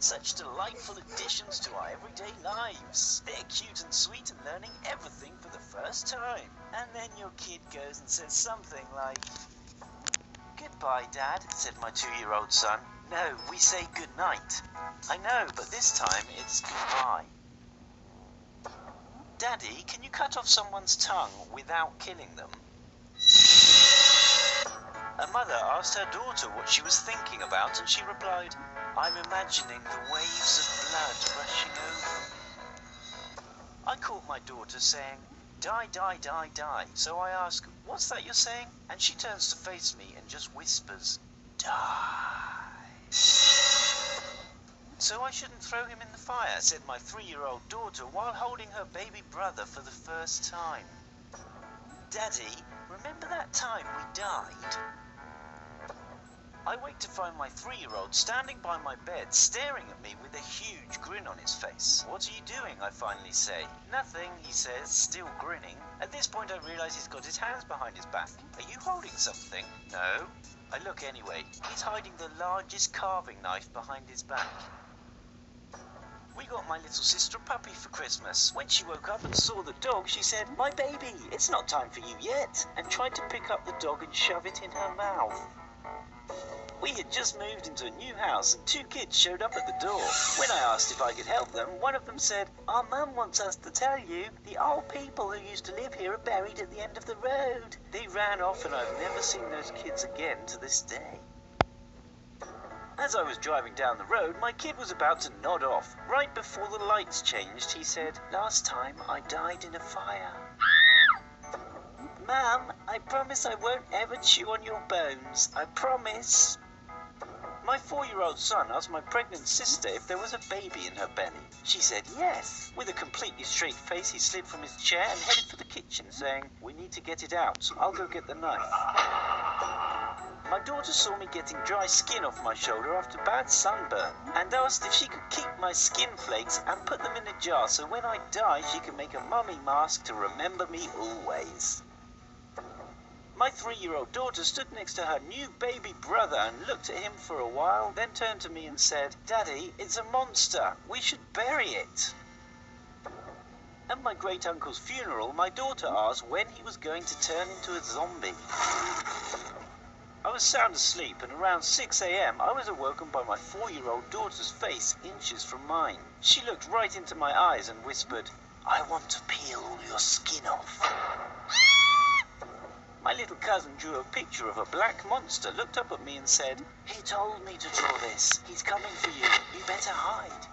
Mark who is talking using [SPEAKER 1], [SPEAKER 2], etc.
[SPEAKER 1] Such delightful additions to our everyday lives. They're cute and sweet and learning everything for the first time. And then your kid goes and says something like, "Goodbye, Dad," said my 2-year-old son. "No, we say good night." "I know, but this time it's goodbye." "Daddy, can you cut off someone's tongue without killing them?" A mother asked her daughter what she was thinking about, and she replied, "I'm imagining the waves of blood rushing over me." I caught my daughter saying, "Die, die, die, die." So I ask, "What's that you're saying?" And she turns to face me and just whispers, "Die." "So I shouldn't throw him in the fire," said my 3-year-old daughter while holding her baby brother for the first time. "Daddy, remember that time we died?" I wake to find my 3-year-old standing by my bed, staring at me with a huge grin on his face. "What are you doing?" I finally say. "Nothing," he says, still grinning. At this point I realize he's got his hands behind his back. "Are you holding something?" "No." I look anyway. He's hiding the largest carving knife behind his back. We got my little sister a puppy for Christmas. When she woke up and saw the dog, she said, "My baby, it's not time for you yet," and tried to pick up the dog and shove it in her mouth. We had just moved into a new house and 2 kids showed up at the door. When I asked if I could help them, one of them said, "Our mum wants us to tell you the old people who used to live here are buried at the end of the road." They ran off and I've never seen those kids again to this day. As I was driving down the road, my kid was about to nod off. Right before the lights changed, he said, "Last time I died in a fire." "Mum, I promise I won't ever chew on your bones. I promise." My 4-year-old son asked my pregnant sister if there was a baby in her belly. She said yes. With a completely straight face, he slid from his chair and headed for the kitchen, saying, "We need to get it out. I'll go get the knife." My daughter saw me getting dry skin off my shoulder after bad sunburn and asked if she could keep my skin flakes and put them in a jar so when I die she can make a mummy mask to remember me always. My 3-year-old daughter stood next to her new baby brother and looked at him for a while, then turned to me and said, "Daddy, it's a monster. We should bury it." At my great-uncle's funeral, my daughter asked when he was going to turn into a zombie. I was sound asleep, and around 6 a.m. I was awoken by my 4-year-old daughter's face inches from mine. She looked right into my eyes and whispered, "I want to peel all your skin off." My little cousin drew a picture of a black monster, looked up at me and said, "He told me to draw this. He's coming for you. You better hide."